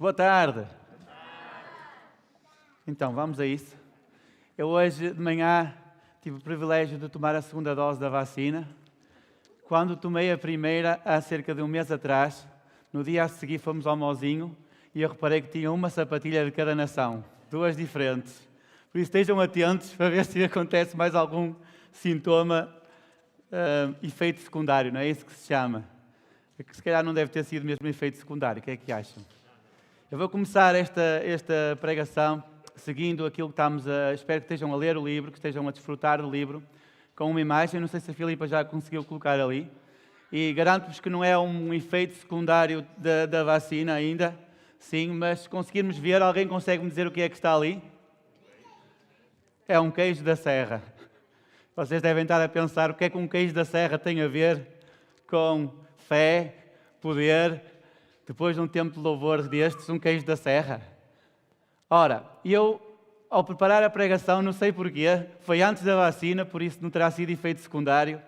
Boa tarde. Então, vamos a isso. Eu hoje de manhã tive o privilégio de tomar a segunda dose da vacina. Quando tomei a primeira, há cerca de um mês atrás, no dia a seguir fomos ao Mozinho e eu reparei que tinha uma sapatilha de cada nação, duas diferentes. Por isso estejam atentos para ver se acontece mais algum sintoma, efeito secundário, não é isso que se chama? É que se calhar não deve ter sido mesmo efeito secundário, o que é que acham? Eu vou começar esta pregação seguindo aquilo que estamos a... Espero que estejam a ler o livro, que estejam a desfrutar do livro, com uma imagem, não sei se a Filipa já conseguiu colocar ali, e garanto-vos que não é um efeito secundário da vacina ainda, sim, mas se conseguirmos ver, alguém consegue-me dizer o que é que está ali? É um queijo da serra. Vocês devem estar a pensar o que é que um queijo da serra tem a ver com fé, poder, depois de um tempo de louvor destes, um queijo da serra. Ora, eu, ao preparar a pregação, não sei porquê, foi antes da vacina, por isso não terá sido efeito secundário,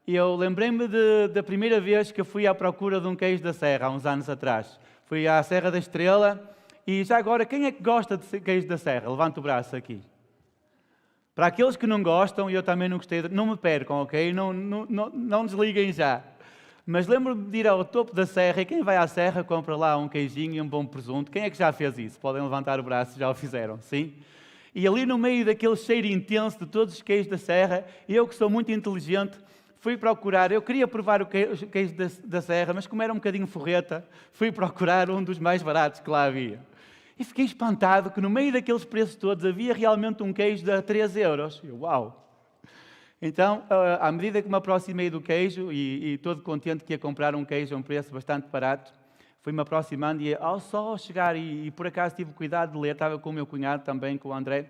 e eu lembrei-me da primeira vez que eu fui à procura de um queijo da serra, há uns anos atrás. Fui à Serra da Estrela, e já agora, quem é que gosta de queijo da serra? Levanta o braço aqui. Para aqueles que não gostam, e eu também não gostei, não me percam, ok? Não desliguem já. Mas lembro-me de ir ao topo da serra, e quem vai à serra compra lá um queijinho e um bom presunto. Quem é que já fez isso? Podem levantar o braço, já o fizeram, sim? E ali no meio daquele cheiro intenso de todos os queijos da serra, eu que sou muito inteligente, fui procurar, eu queria provar o queijo da serra, mas como era um bocadinho forreta, fui procurar um dos mais baratos que lá havia. E fiquei espantado que no meio daqueles preços todos havia realmente um queijo de 3 euros. E uau! Então, à medida que me aproximei do queijo e todo contente que ia comprar um queijo a um preço bastante barato, fui-me aproximando e ao só chegar, e por acaso tive cuidado de ler, estava com o meu cunhado também, com o André,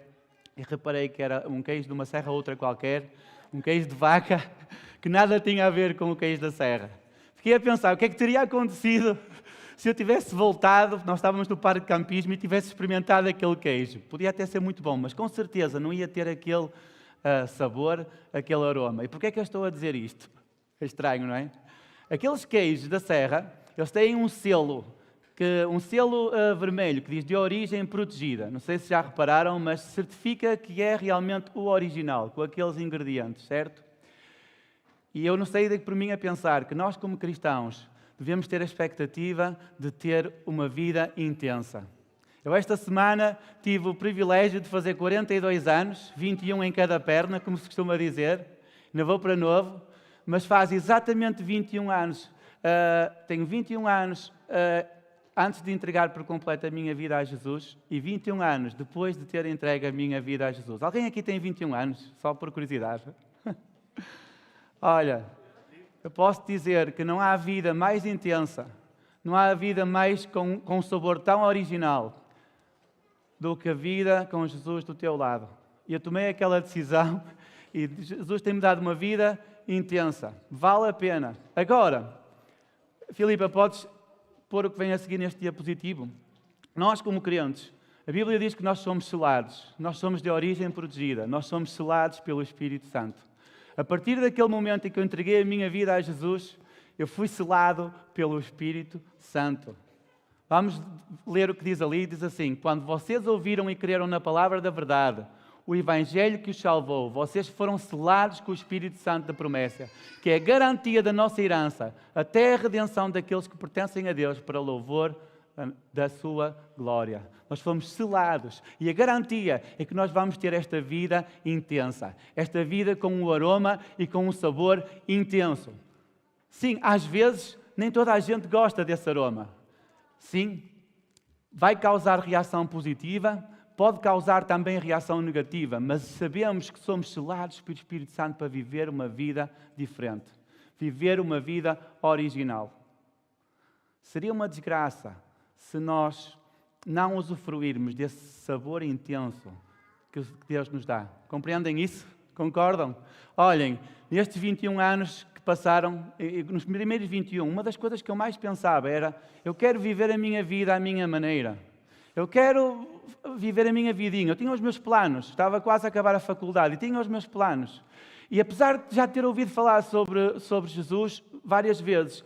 e reparei que era um queijo de uma serra outra qualquer, um queijo de vaca, que nada tinha a ver com o queijo da serra. Fiquei a pensar, o que é que teria acontecido se eu tivesse voltado, nós estávamos no parque de campismo e tivesse experimentado aquele queijo? Podia até ser muito bom, mas com certeza não ia ter aquele sabor, aquele aroma. E porquê é que eu estou a dizer isto? É estranho, não é? Aqueles queijos da serra, eles têm um selo vermelho que diz de origem protegida. Não sei se já repararam, mas certifica que é realmente o original, com aqueles ingredientes, certo? E eu não sei de por mim a pensar que nós, como cristãos, devemos ter a expectativa de ter uma vida intensa. Eu esta semana tive o privilégio de fazer 42 anos, 21 em cada perna, como se costuma dizer, ainda vou para novo, mas faz exatamente 21 anos, tenho 21 anos antes de entregar por completo a minha vida a Jesus e 21 anos depois de ter entregue a minha vida a Jesus. Alguém aqui tem 21 anos? Só por curiosidade. Olha, eu posso dizer que não há vida mais intensa, não há vida mais com um sabor tão original do que a vida com Jesus do teu lado. E eu tomei aquela decisão e Jesus tem-me dado uma vida intensa. Vale a pena. Agora, Filipa, podes pôr o que vem a seguir neste diapositivo? Nós, como crentes, a Bíblia diz que nós somos selados, nós somos de origem protegida, nós somos selados pelo Espírito Santo. A partir daquele momento em que eu entreguei a minha vida a Jesus, eu fui selado pelo Espírito Santo. Vamos ler o que diz ali, diz assim: quando vocês ouviram e creram na palavra da verdade, o Evangelho que os salvou, vocês foram selados com o Espírito Santo da promessa, que é a garantia da nossa herança, até a redenção daqueles que pertencem a Deus para louvor da sua glória. Nós fomos selados e a garantia é que nós vamos ter esta vida intensa, esta vida com um aroma e com um sabor intenso. Sim, às vezes nem toda a gente gosta desse aroma. Sim, vai causar reação positiva, pode causar também reação negativa, mas sabemos que somos selados pelo Espírito Santo para viver uma vida diferente, viver uma vida original. Seria uma desgraça se nós não usufruirmos desse sabor intenso que Deus nos dá. Compreendem isso? Concordam? Olhem, nestes 21 anos que passaram, nos primeiros 21, uma das coisas que eu mais pensava era: eu quero viver a minha vida à minha maneira. Eu quero viver a minha vidinha. Eu tinha os meus planos, estava quase a acabar a faculdade e tinha os meus planos. E apesar de já ter ouvido falar sobre Jesus várias vezes,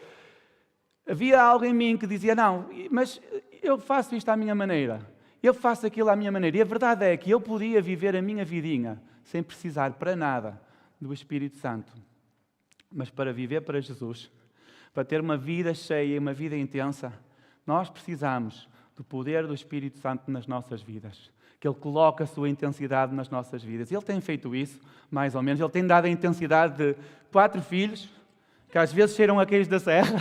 havia algo em mim que dizia: não, mas eu faço isto à minha maneira, eu faço aquilo à minha maneira. E a verdade é que eu podia viver a minha vidinha sem precisar para nada do Espírito Santo. Mas para viver para Jesus, para ter uma vida cheia, uma vida intensa, nós precisamos do poder do Espírito Santo nas nossas vidas. Que Ele coloque a sua intensidade nas nossas vidas. Ele tem feito isso, mais ou menos. Ele tem dado a intensidade de 4 filhos, que às vezes cheiram a queijo da serra.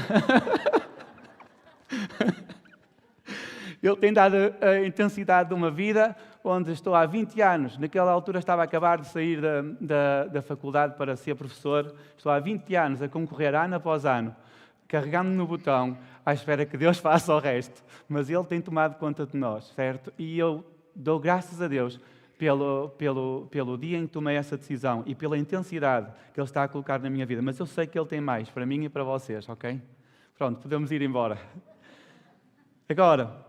Ele tem dado a intensidade de uma vida onde estou há 20 anos. Naquela altura estava a acabar de sair da faculdade para ser professor. Estou há 20 anos a concorrer ano após ano, carregando no botão, à espera que Deus faça o resto. Mas Ele tem tomado conta de nós, certo? E eu dou graças a Deus pelo dia em que tomei essa decisão e pela intensidade que Ele está a colocar na minha vida. Mas eu sei que Ele tem mais para mim e para vocês, ok? Pronto, podemos ir embora. Agora,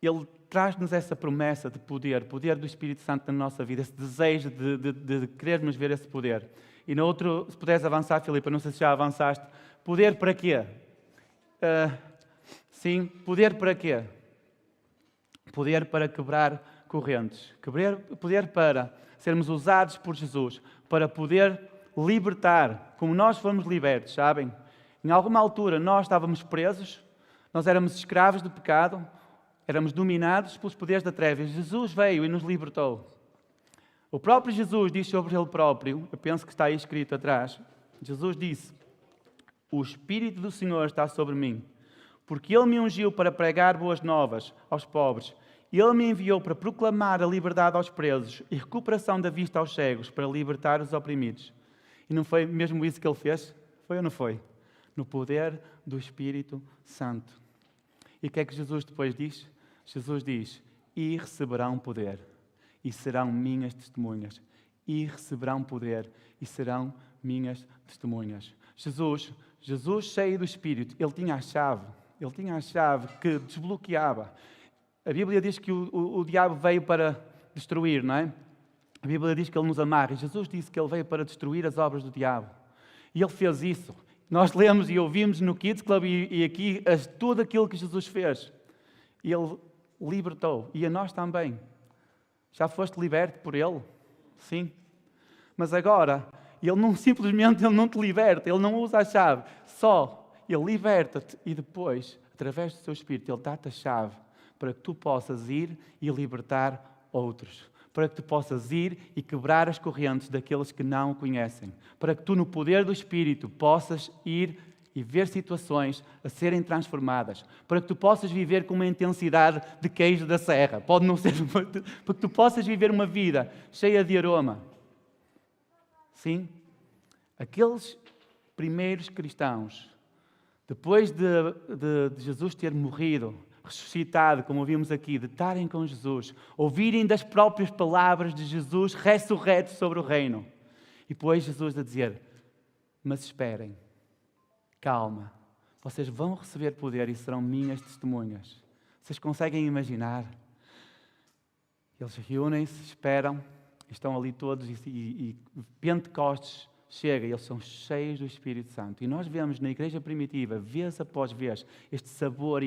Ele traz-nos essa promessa de poder do Espírito Santo na nossa vida, esse desejo de querermos ver esse poder. E no outro, se puderes avançar, Filipe, não sei se já avançaste, poder para quê? Sim, poder para quê? Poder para quebrar correntes. Poder para sermos usados por Jesus, para poder libertar, como nós fomos libertos, sabem? Em alguma altura nós estávamos presos, nós éramos escravos do pecado, éramos dominados pelos poderes da treva. Jesus veio e nos libertou. O próprio Jesus diz sobre Ele próprio, eu penso que está aí escrito atrás, Jesus disse: o Espírito do Senhor está sobre mim, porque Ele me ungiu para pregar boas novas aos pobres. Ele me enviou para proclamar a liberdade aos presos e recuperação da vista aos cegos, para libertar os oprimidos. E não foi mesmo isso que Ele fez? Foi ou não foi? No poder do Espírito Santo. E o que é que Jesus depois diz? Jesus diz: e receberão poder, e serão minhas testemunhas. E receberão poder, e serão minhas testemunhas. Jesus cheio do Espírito, Ele tinha a chave que desbloqueava. A Bíblia diz que o diabo veio para destruir, não é? A Bíblia diz que ele nos amarra. Jesus disse que ele veio para destruir as obras do diabo. E ele fez isso. Nós lemos e ouvimos no Kids Club e aqui tudo aquilo que Jesus fez. E ele libertou. E a nós também. Já foste liberto por Ele? Sim. Mas agora, Ele não simplesmente não te liberta. Ele não usa a chave. Só Ele liberta-te e depois, através do seu Espírito, Ele dá-te a chave para que tu possas ir e libertar outros. Para que tu possas ir e quebrar as correntes daqueles que não o conhecem. Para que tu, no poder do Espírito, possas ir e ver situações a serem transformadas. Para que tu possas viver com uma intensidade de queijo da serra. Pode não ser, para que tu possas viver uma vida cheia de aroma. Sim? Aqueles primeiros cristãos, depois de Jesus ter morrido, ressuscitado, como ouvimos aqui, de estarem com Jesus, ouvirem das próprias palavras de Jesus ressurreto sobre o reino. E depois Jesus a dizer: mas esperem, calma, vocês vão receber poder e serão minhas testemunhas. Vocês conseguem imaginar? Eles reúnem-se, esperam, estão ali todos e Pentecostes chega e eles são cheios do Espírito Santo. E nós vemos na igreja primitiva, vez após vez, este sabor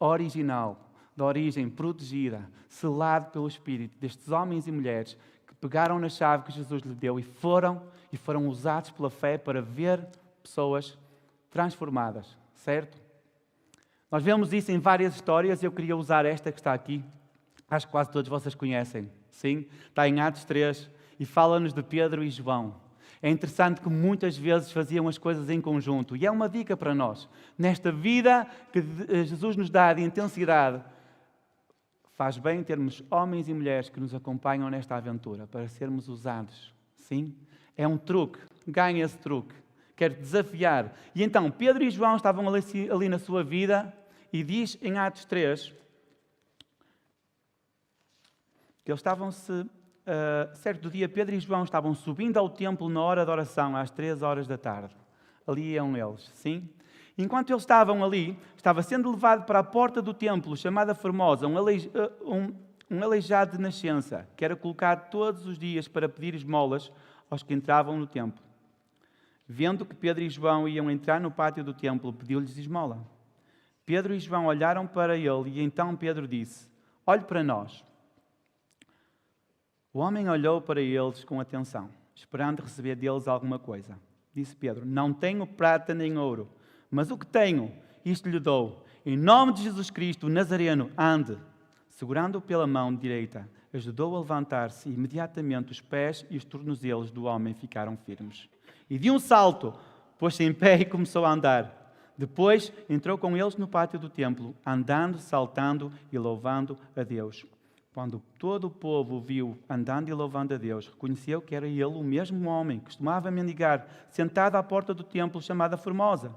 original, da origem protegida, selado pelo Espírito, destes homens e mulheres que pegaram na chave que Jesus lhe deu e foram usados pela fé para ver pessoas transformadas, certo? Nós vemos isso em várias histórias e eu queria usar esta que está aqui. Acho que quase todos vocês conhecem, sim? Está em Atos 3 e fala-nos de Pedro e João. É interessante que muitas vezes faziam as coisas em conjunto. E é uma dica para nós. Nesta vida que Jesus nos dá de intensidade, faz bem termos homens e mulheres que nos acompanham nesta aventura, para sermos usados. Sim? É um truque. Ganha esse truque. Quero desafiar. E então, Pedro e João estavam ali na sua vida e diz em Atos 3 que eles estavam-se... certo dia, Pedro e João estavam subindo ao templo na hora da oração, às 3 horas da tarde. Ali iam eles, sim? Enquanto eles estavam ali, estava sendo levado para a porta do templo, chamada Formosa, um aleijado de nascença, que era colocado todos os dias para pedir esmolas aos que entravam no templo. Vendo que Pedro e João iam entrar no pátio do templo, pediu-lhes esmola. Pedro e João olharam para ele e então Pedro disse: olhe para nós. O homem olhou para eles com atenção, esperando receber deles alguma coisa. Disse Pedro: não tenho prata nem ouro, mas o que tenho, isto lhe dou. Em nome de Jesus Cristo, o Nazareno, ande. Segurando-o pela mão direita, ajudou-o a levantar-se e imediatamente os pés e os tornozelos do homem ficaram firmes. E de um salto, pôs-se em pé e começou a andar. Depois entrou com eles no pátio do templo, andando, saltando e louvando a Deus. Quando todo o povo o viu andando e louvando a Deus, reconheceu que era ele o mesmo homem que costumava mendigar, sentado à porta do templo chamada Formosa.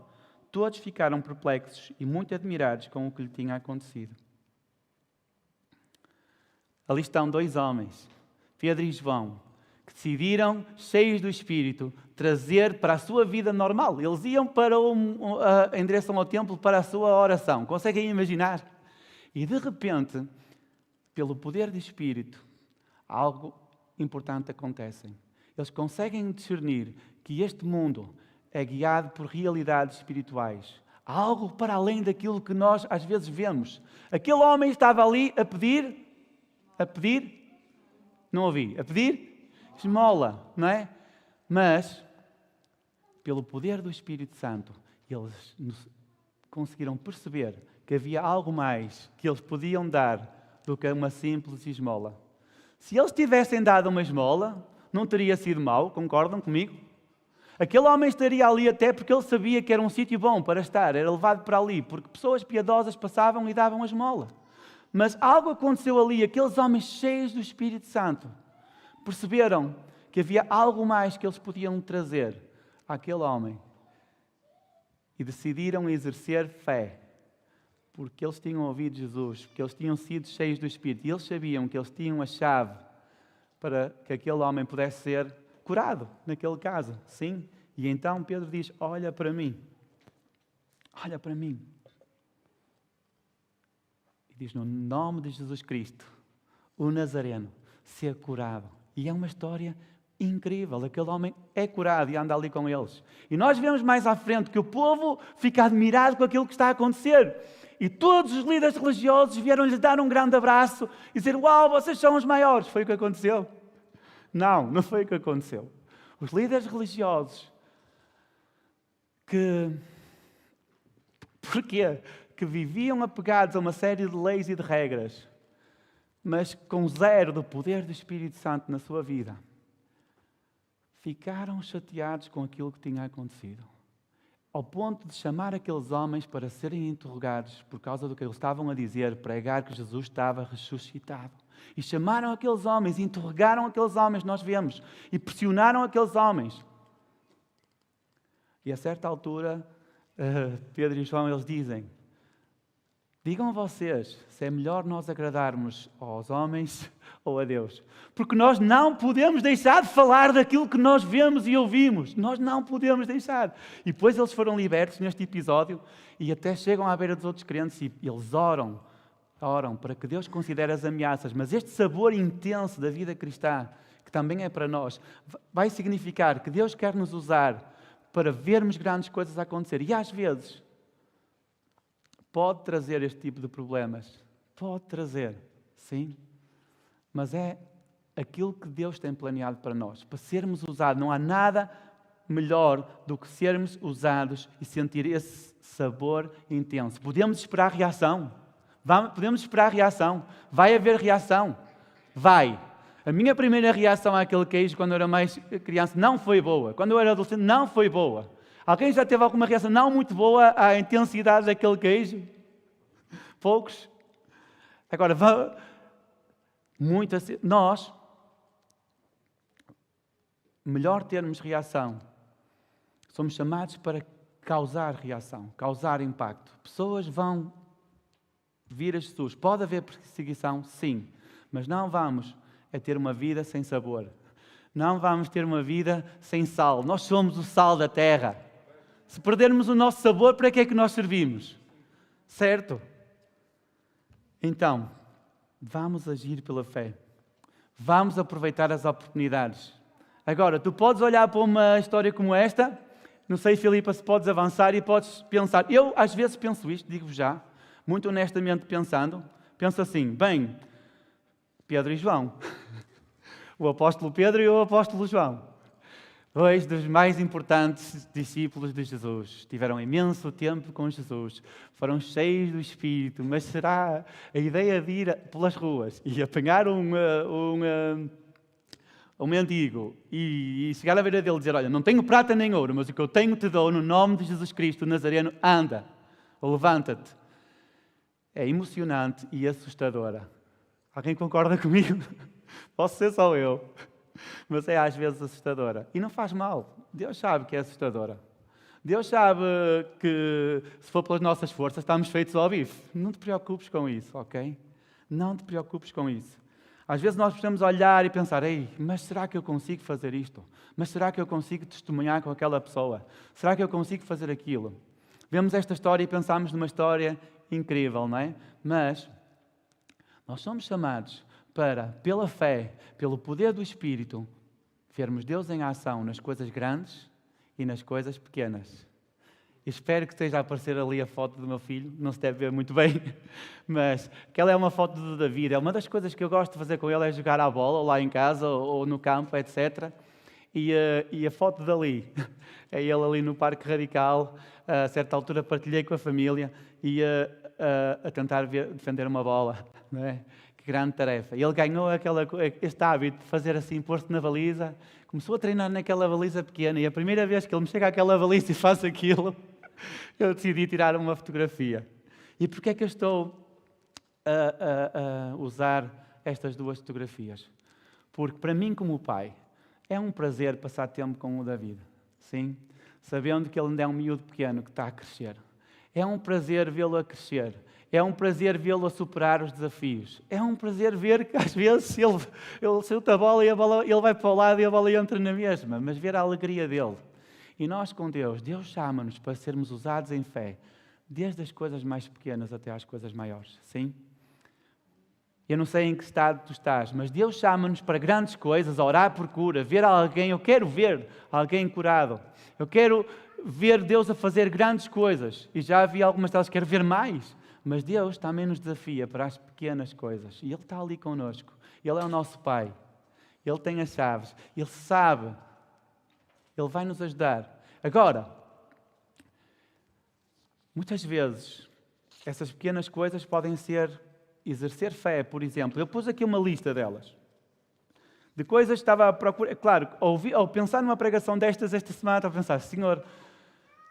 Todos ficaram perplexos e muito admirados com o que lhe tinha acontecido. Ali estão dois homens, Pedro e João, que decidiram, cheios do Espírito, trazer para a sua vida normal. Eles iam para em direção ao templo para a sua oração. Conseguem imaginar? E de repente, pelo poder do Espírito, algo importante acontece. Eles conseguem discernir que este mundo é guiado por realidades espirituais. Há algo para além daquilo que nós às vezes vemos. Aquele homem estava ali a pedir, não ouvi, a pedir esmola, não é? Mas, pelo poder do Espírito Santo, eles conseguiram perceber que havia algo mais que eles podiam dar do que uma simples esmola. Se eles tivessem dado uma esmola, não teria sido mau, concordam comigo? Aquele homem estaria ali até porque ele sabia que era um sítio bom para estar, era levado para ali, porque pessoas piedosas passavam e davam a esmola. Mas algo aconteceu ali, aqueles homens cheios do Espírito Santo perceberam que havia algo mais que eles podiam trazer àquele homem e decidiram exercer fé, porque eles tinham ouvido Jesus, porque eles tinham sido cheios do Espírito e eles sabiam que eles tinham a chave para que aquele homem pudesse ser curado, naquele caso, sim. E então Pedro diz: olha para mim, olha para mim. E diz: no nome de Jesus Cristo, o Nazareno, ser curado. E é uma história incrível. Aquele homem é curado e anda ali com eles. E nós vemos mais à frente que o povo fica admirado com aquilo que está a acontecer. E todos os líderes religiosos vieram-lhes dar um grande abraço e dizer: uau, vocês são os maiores. Foi o que aconteceu? Não, não foi o que aconteceu. Os líderes religiosos porquê? Que viviam apegados a uma série de leis e de regras, mas com zero do poder do Espírito Santo na sua vida, ficaram chateados com aquilo que tinha acontecido, ao ponto de chamar aqueles homens para serem interrogados por causa do que eles estavam a dizer, pregar que Jesus estava ressuscitado. E chamaram aqueles homens, interrogaram aqueles homens, nós vemos, e pressionaram aqueles homens. E a certa altura, Pedro e João, eles dizem: digam vocês se é melhor nós agradarmos aos homens ou a Deus. Porque nós não podemos deixar de falar daquilo que nós vemos e ouvimos. Nós não podemos deixar. E depois eles foram libertos neste episódio e até chegam à beira dos outros crentes e eles oram para que Deus considere as ameaças. Mas este sabor intenso da vida cristã, que também é para nós, vai significar que Deus quer nos usar para vermos grandes coisas acontecer. E às vezes pode trazer este tipo de problemas. Pode trazer, sim. Mas é aquilo que Deus tem planeado para nós. Para sermos usados. Não há nada melhor do que sermos usados e sentir esse sabor intenso. Podemos esperar reação. Podemos esperar reação. Vai haver reação. Vai. A minha primeira reação àquele queijo, quando eu era mais criança, não foi boa. Quando eu era adolescente, não foi boa. Alguém já teve alguma reação não muito boa à intensidade daquele queijo? Poucos? Agora, nós, melhor termos reação. Somos chamados para causar reação, causar impacto. Pessoas vão vir a Jesus. Pode haver perseguição? Sim. Mas não vamos ter uma vida sem sabor. Não vamos ter uma vida sem sal. Nós somos o sal da terra. Se perdermos o nosso sabor, para que é que nós servimos? Certo? Então, vamos agir pela fé. Vamos aproveitar as oportunidades. Agora, tu podes olhar para uma história como esta Não sei, Filipa, se podes avançar e podes pensar. Eu, às vezes, penso isto, digo-vos já, muito honestamente pensando, penso assim, bem, Pedro e João, o apóstolo Pedro e o apóstolo João, dois dos mais importantes discípulos de Jesus, tiveram imenso tempo com Jesus, foram cheios do Espírito, mas será a ideia de ir pelas ruas e apanhar um mendigo e chegar à beira dele e dizer, olha, não tenho prata nem ouro, mas o que eu tenho te dou no nome de Jesus Cristo, o Nazareno, anda, ou levanta-te. É emocionante e assustadora. Alguém concorda comigo? Posso ser só eu. Mas é às vezes assustadora. E não faz mal. Deus sabe que é assustadora. Deus sabe que se for pelas nossas forças estamos feitos ao bife. Não te preocupes com isso, ok? Não te preocupes com isso. Às vezes nós precisamos olhar e pensar, ei, mas será que eu consigo fazer isto? Mas será que eu consigo testemunhar com aquela pessoa? Será que eu consigo fazer aquilo? Vemos esta história e pensamos numa história incrível, não é? Mas nós somos chamados para, pela fé, pelo poder do Espírito, vermos Deus em ação nas coisas grandes e nas coisas pequenas. Espero que esteja a aparecer ali a foto do meu filho, não se deve ver muito bem, mas aquela é uma foto do David. É uma das coisas que eu gosto de fazer com ele é jogar à bola, lá em casa ou no campo, etc. E a foto dali, é ele ali no Parque Radical, a certa altura partilhei com a família e a tentar defender uma bola, não é? Que grande tarefa. E ele ganhou este hábito de fazer assim, pôr-se na baliza, começou a treinar naquela baliza pequena e a primeira vez que ele me chega àquela baliza e faz aquilo, eu decidi tirar uma fotografia. E porquê é que eu estou a usar estas duas fotografias? Porque para mim, como pai, é um prazer passar tempo com o David, sim? Sabendo que ele ainda é um miúdo pequeno que está a crescer. É um prazer vê-lo a crescer. É um prazer vê-lo a superar os desafios. É um prazer ver que às vezes ele chuta a bola e ele vai para o lado e a bola entra na mesma, mas ver a alegria dele. E nós com Deus chama-nos para sermos usados em fé, desde as coisas mais pequenas até às coisas maiores, sim? Eu não sei em que estado tu estás, mas Deus chama-nos para grandes coisas, a orar por cura, ver alguém, eu quero ver alguém curado. Eu quero ver Deus a fazer grandes coisas. E já vi algumas delas, quero ver mais. Mas Deus também nos desafia para as pequenas coisas. E Ele está ali connosco. Ele é o nosso Pai. Ele tem as chaves. Ele sabe. Ele vai nos ajudar. Agora, muitas vezes, essas pequenas coisas podem ser exercer fé, por exemplo. Eu pus aqui uma lista delas. De coisas que estava a procurar. Claro, ao pensar numa pregação destas esta semana, estava a pensar, Senhor,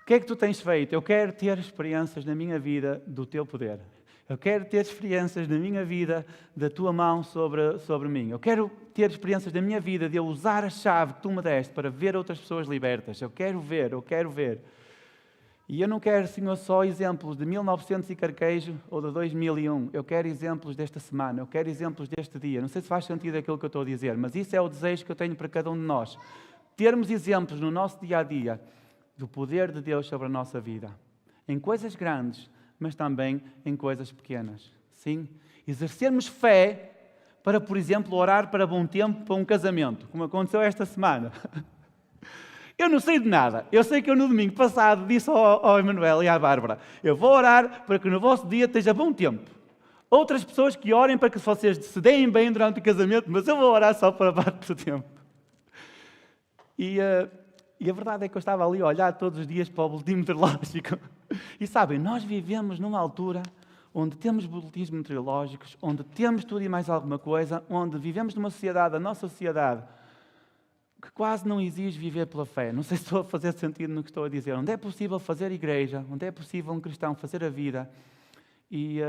o que é que tu tens feito? Eu quero ter experiências na minha vida do teu poder. Eu quero ter experiências na minha vida da tua mão sobre mim. Eu quero ter experiências na minha vida de eu usar a chave que tu me deste para ver outras pessoas libertas. Eu quero ver. E eu não quero, Senhor, só exemplos de 1900 e carquejo ou de 2001. Eu quero exemplos desta semana. Eu quero exemplos deste dia. Não sei se faz sentido aquilo que eu estou a dizer, mas isso é o desejo que eu tenho para cada um de nós. Termos exemplos no nosso dia-a-dia do poder de Deus sobre a nossa vida. Em coisas grandes, mas também em coisas pequenas. Sim? Exercermos fé para, por exemplo, orar para bom tempo para um casamento, como aconteceu esta semana. Eu não sei de nada. Eu sei que eu no domingo passado disse ao Emanuel e à Bárbara, eu vou orar para que no vosso dia esteja bom tempo. Outras pessoas que orem para que vocês se deem bem durante o casamento, mas eu vou orar só para baixo do tempo. E a verdade é que eu estava ali a olhar todos os dias para o boletim meteorológico. E sabem, nós vivemos numa altura onde temos boletins meteorológicos, onde temos tudo e mais alguma coisa, onde vivemos numa sociedade, a nossa sociedade, que quase não exige viver pela fé. Não sei se estou a fazer sentido no que estou a dizer. Onde é possível fazer igreja, onde é possível um cristão fazer a vida e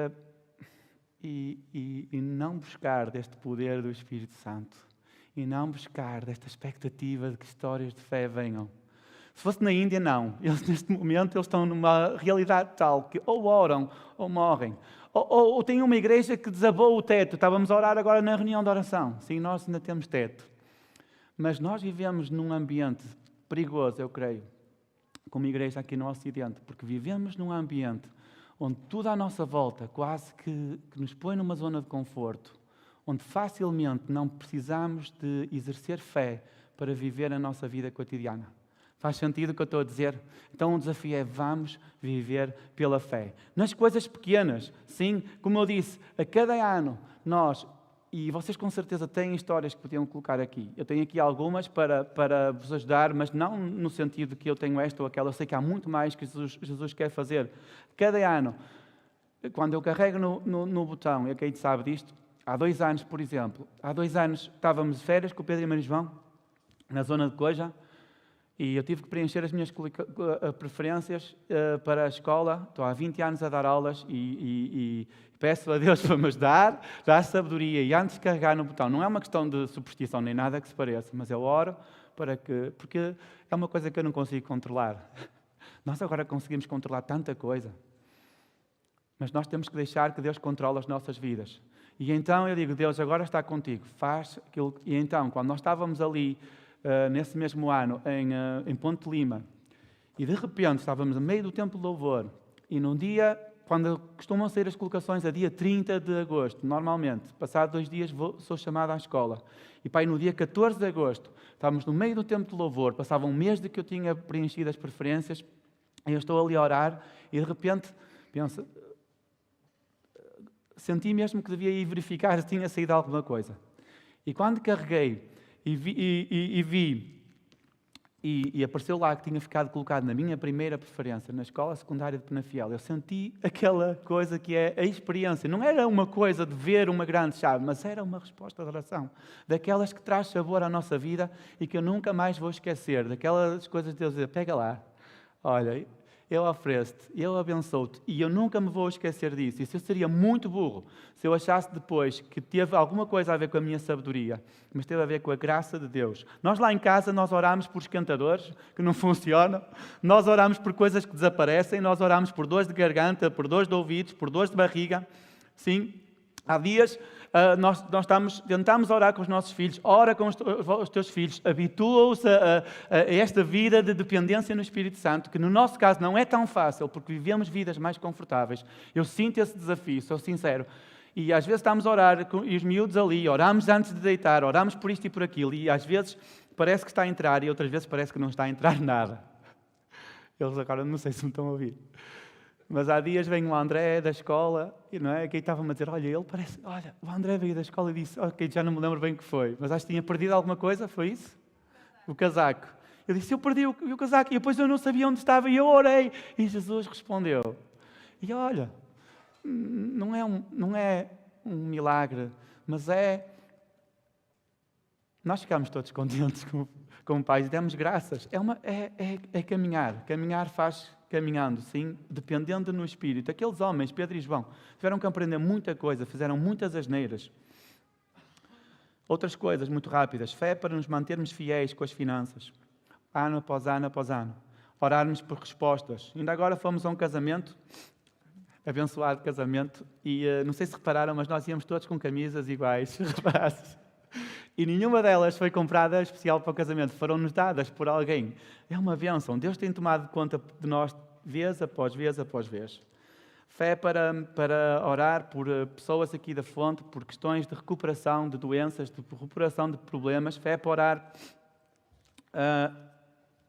não buscar deste poder do Espírito Santo. E não buscar desta expectativa de que histórias de fé venham. Se fosse na Índia, não. Eles, neste momento, eles estão numa realidade tal que ou oram ou morrem. Ou tem uma igreja que desabou o teto. Estávamos a orar agora na reunião de oração. Sim, nós ainda temos teto. Mas nós vivemos num ambiente perigoso, eu creio, como igreja aqui no Ocidente, porque vivemos num ambiente onde tudo à nossa volta quase que nos põe numa zona de conforto, onde facilmente não precisamos de exercer fé para viver a nossa vida cotidiana. Faz sentido o que eu estou a dizer? Então o desafio é vamos viver pela fé. Nas coisas pequenas, sim, como eu disse, a cada ano nós, e vocês com certeza têm histórias que podiam colocar aqui. Eu tenho aqui algumas para vos ajudar, mas não no sentido que eu tenho esta ou aquela. Eu sei que há muito mais que Jesus quer fazer. Cada ano, quando eu carrego no botão, e a Kate sabe disto, há 2 anos, por exemplo, há 2 anos estávamos de férias com o Pedro e Maria João, na zona de Coja, e eu tive que preencher as minhas preferências para a escola. Estou há 20 anos a dar aulas e peço a Deus para me ajudar, dar sabedoria. E antes de carregar no botão, não é uma questão de superstição nem nada que se pareça, mas eu oro porque é uma coisa que eu não consigo controlar. Nós agora conseguimos controlar tanta coisa, mas nós temos que deixar que Deus controle as nossas vidas. E então eu digo, Deus agora está contigo, faz aquilo. E então, quando nós estávamos ali, nesse mesmo ano, em Ponte Lima, e de repente estávamos no meio do tempo de louvor, e num dia, quando costumam sair as colocações, a dia 30 de agosto, normalmente, passado 2 dias sou chamado à escola, e pai, no dia 14 de agosto, estávamos no meio do tempo de louvor, passava um mês de que eu tinha preenchido as preferências, e eu estou ali a orar, e de repente, penso, senti mesmo que devia ir verificar se tinha saído alguma coisa. E quando carreguei, e apareceu lá que tinha ficado colocado na minha primeira preferência, na escola secundária de Penafiel. Eu senti aquela coisa que é a experiência. Não era uma coisa de ver uma grande chave, mas era uma resposta de oração. Daquelas que traz sabor à nossa vida e que eu nunca mais vou esquecer. Daquelas coisas de Deus dizer, pega lá, olha, eu ofereço-te, eu abençoo-te, e eu nunca me vou esquecer disso. Isso eu seria muito burro se eu achasse depois que teve alguma coisa a ver com a minha sabedoria, mas teve a ver com a graça de Deus. Nós lá em casa, nós oramos por esquentadores que não funcionam, nós oramos por coisas que desaparecem, nós oramos por dores de garganta, por dores de ouvidos, por dores de barriga. Sim, há dias nós tentamos orar com os nossos filhos, ora com os teus filhos, habitua-os a esta vida de dependência no Espírito Santo, que no nosso caso não é tão fácil, porque vivemos vidas mais confortáveis. Eu sinto esse desafio, sou sincero. E às vezes estamos a orar, e os miúdos ali, oramos antes de deitar, oramos por isto e por aquilo, e às vezes parece que está a entrar, e outras vezes parece que não está a entrar nada. Eles agora não sei se me estão a ouvir. Mas há dias vem o André da escola, e não é? Quem estava-me a dizer, olha, o André veio da escola e disse, ok, já não me lembro bem o que foi, mas acho que tinha perdido alguma coisa, foi isso? O casaco. Eu disse, eu perdi o casaco, e depois eu não sabia onde estava, e eu orei, e Jesus respondeu. E olha, não é um milagre, mas nós ficamos todos contentes como pais e demos graças. É caminhar. Caminhar faz caminhando, sim, dependendo no Espírito. Aqueles homens, Pedro e João, tiveram que aprender muita coisa, fizeram muitas asneiras. Outras coisas muito rápidas. Fé para nos mantermos fiéis com as finanças. Ano após ano após ano. Orarmos por respostas. Ainda agora fomos a um casamento, abençoado casamento, e não sei se repararam, mas nós íamos todos com camisas iguais, rapazes. E nenhuma delas foi comprada especial para o casamento. Foram-nos dadas por alguém. É uma bênção. Deus tem tomado conta de nós vez após vez após vez. Fé para orar por pessoas aqui da Fonte, por questões de recuperação de doenças, de recuperação de problemas. Fé para orar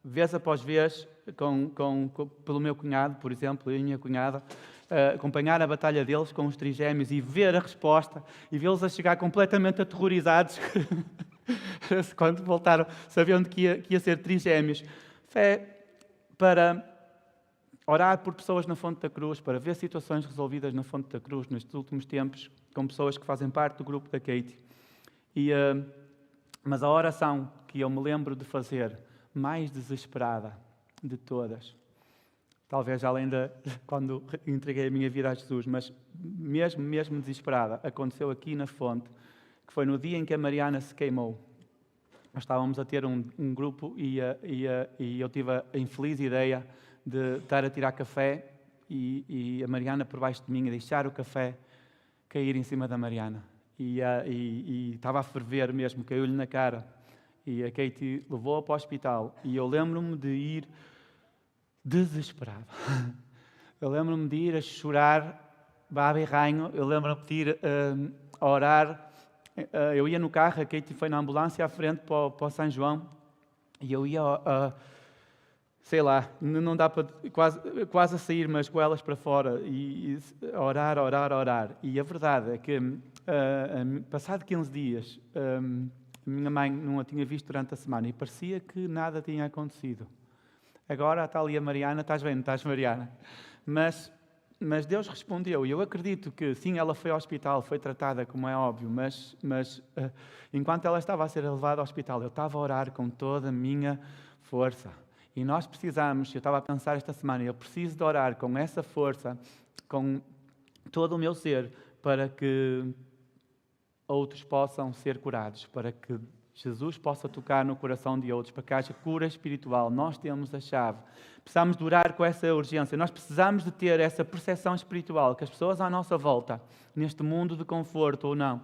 vez após vez pelo meu cunhado, por exemplo, e a minha cunhada. Acompanhar a batalha deles com os trigêmeos e ver a resposta e vê-los a chegar completamente aterrorizados quando voltaram, sabendo que ia ser trigêmeos. Fé para orar por pessoas na Fonte da Cruz, para ver situações resolvidas na Fonte da Cruz nestes últimos tempos, com pessoas que fazem parte do grupo da Kate. Mas a oração que eu me lembro de fazer, mais desesperada de todas, talvez além de quando entreguei a minha vida a Jesus, mas mesmo desesperada, aconteceu aqui na Fonte, que foi no dia em que a Mariana se queimou. Nós estávamos a ter um grupo e eu tive a infeliz ideia de estar a tirar café e a Mariana por baixo de mim, a deixar o café cair em cima da Mariana. E estava a ferver mesmo, caiu-lhe na cara. E a Katie levou-a para o hospital. E eu lembro-me de ir desesperado. Eu lembro-me de ir a chorar, baba e ranho. Eu lembro-me de ir a orar. Eu ia no carro, a Katie foi na ambulância à frente para o São João. E eu ia sei lá, não dá para quase a sair umas goelas para fora e orar. E a verdade é que, passado 15 dias, a minha mãe não a tinha visto durante a semana e parecia que nada tinha acontecido. Agora está ali a Mariana, estás bem, não estás, Mariana? Mas Deus respondeu, e eu acredito que sim, ela foi ao hospital, foi tratada, como é óbvio, mas enquanto ela estava a ser levada ao hospital, eu estava a orar com toda a minha força. E nós precisamos, eu estava a pensar esta semana, eu preciso de orar com essa força, com todo o meu ser, para que outros possam ser curados, para que Jesus possa tocar no coração de outros, para que haja cura espiritual. Nós temos a chave. Precisamos de orar com essa urgência. Nós precisamos de ter essa percepção espiritual, que as pessoas à nossa volta, neste mundo de conforto ou não,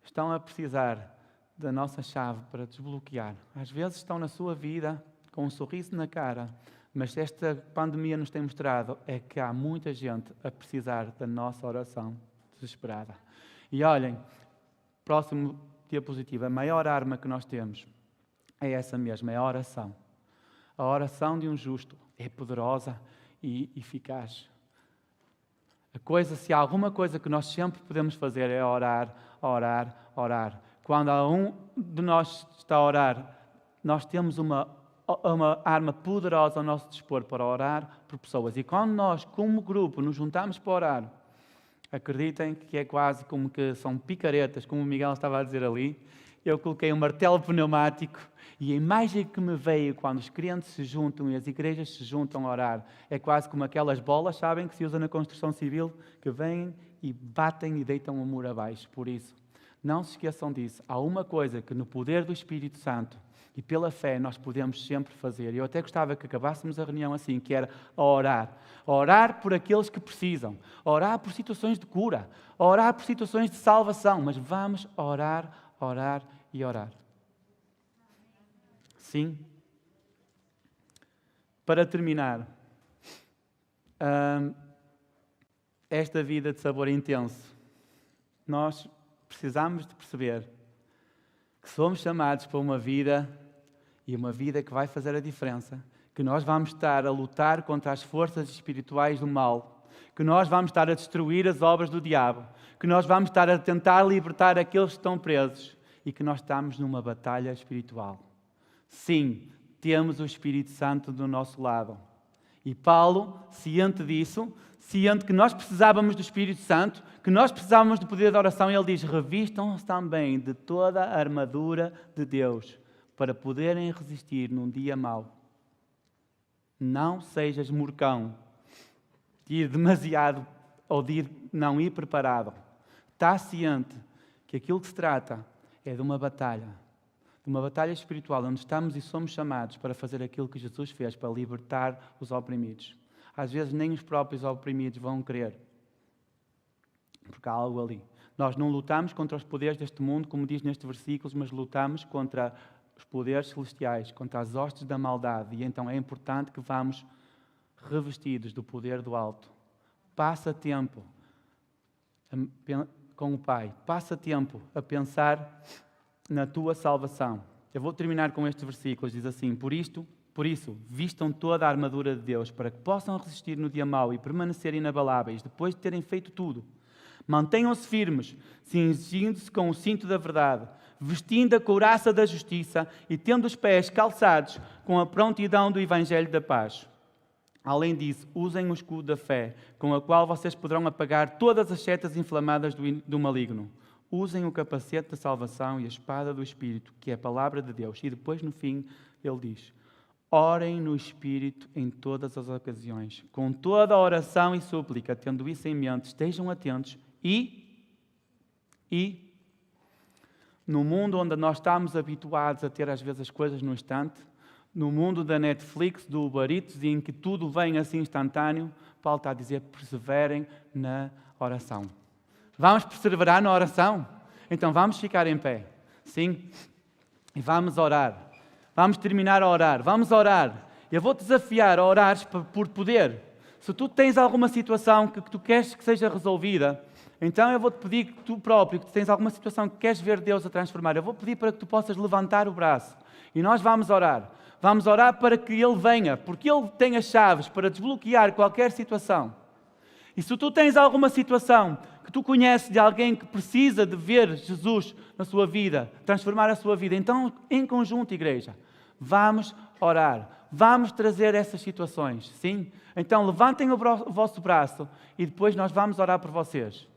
estão a precisar da nossa chave para desbloquear. Às vezes estão na sua vida com um sorriso na cara, mas esta pandemia nos tem mostrado é que há muita gente a precisar da nossa oração desesperada. E olhem, próximo diapositiva, a maior arma que nós temos é essa mesma, é a oração. A oração de um justo é poderosa e eficaz. Se há alguma coisa que nós sempre podemos fazer é orar. Quando um de nós está a orar, nós temos uma arma poderosa ao nosso dispor para orar por pessoas. E quando nós, como grupo, nos juntamos para orar, acreditem que é quase como que são picaretas, como o Miguel estava a dizer ali. Eu coloquei um martelo pneumático e a imagem que me veio quando os crentes se juntam e as igrejas se juntam a orar é quase como aquelas bolas, sabem, que se usa na construção civil, que vêm e batem e deitam o muro abaixo. Por isso, não se esqueçam disso. Há uma coisa que no poder do Espírito Santo e pela fé nós podemos sempre fazer. Eu até gostava que acabássemos a reunião assim, que era orar. Orar por aqueles que precisam. Orar por situações de cura. Orar por situações de salvação. Mas vamos orar. Sim. Para terminar, esta vida de sabor intenso, nós precisamos de perceber que somos chamados para uma vida, e uma vida que vai fazer a diferença, que nós vamos estar a lutar contra as forças espirituais do mal, que nós vamos estar a destruir as obras do diabo, que nós vamos estar a tentar libertar aqueles que estão presos e que nós estamos numa batalha espiritual. Sim, temos o Espírito Santo do nosso lado. E Paulo, ciente disso, ciente que nós precisávamos do Espírito Santo, que nós precisávamos do poder da oração, ele diz, revistam-se também de toda a armadura de Deus, para poderem resistir num dia mau. Não sejas morcão de ir demasiado ou de não ir preparado. Está ciente que aquilo que se trata é de uma batalha espiritual, onde estamos e somos chamados para fazer aquilo que Jesus fez, para libertar os oprimidos. Às vezes nem os próprios oprimidos vão querer, porque há algo ali. Nós não lutamos contra os poderes deste mundo, como diz nestes versículos, mas lutamos contra os poderes celestiais, contra as hostes da maldade. E então é importante que vamos revestidos do poder do alto. Passa tempo com o Pai. Passa tempo a pensar na tua salvação. Eu vou terminar com estes versículos. Diz assim, Por isso, vistam toda a armadura de Deus, para que possam resistir no dia mau e permanecer inabaláveis, depois de terem feito tudo. Mantenham-se firmes, cingindo-se com o cinto da verdade, vestindo a couraça da justiça e tendo os pés calçados com a prontidão do Evangelho da paz. Além disso, usem o escudo da fé, com a qual vocês poderão apagar todas as setas inflamadas do maligno. Usem o capacete da salvação e a espada do Espírito, que é a palavra de Deus. E depois, no fim, ele diz, orem no Espírito em todas as ocasiões, com toda a oração e súplica, tendo isso em mente, estejam atentos e no mundo onde nós estamos habituados a ter às vezes as coisas no instante, no mundo da Netflix, do Uber Eats, em que tudo vem assim instantâneo, Paulo está a dizer, perseverem na oração. Vamos perseverar na oração? Então vamos ficar em pé, sim? E vamos orar. Vamos terminar a orar. Vamos orar. Eu vou-te desafiar a orares por poder. Se tu tens alguma situação que tu queres que seja resolvida, então eu vou-te pedir que tu próprio, que tens alguma situação que queres ver Deus a transformar, eu vou pedir para que tu possas levantar o braço. E nós vamos orar. Vamos orar para que Ele venha, porque Ele tem as chaves para desbloquear qualquer situação. E se tu tens alguma situação que tu conheces de alguém que precisa de ver Jesus na sua vida, transformar a sua vida, então, em conjunto, igreja, vamos orar. Vamos trazer essas situações, sim? Então, levantem o vosso braço e depois nós vamos orar por vocês.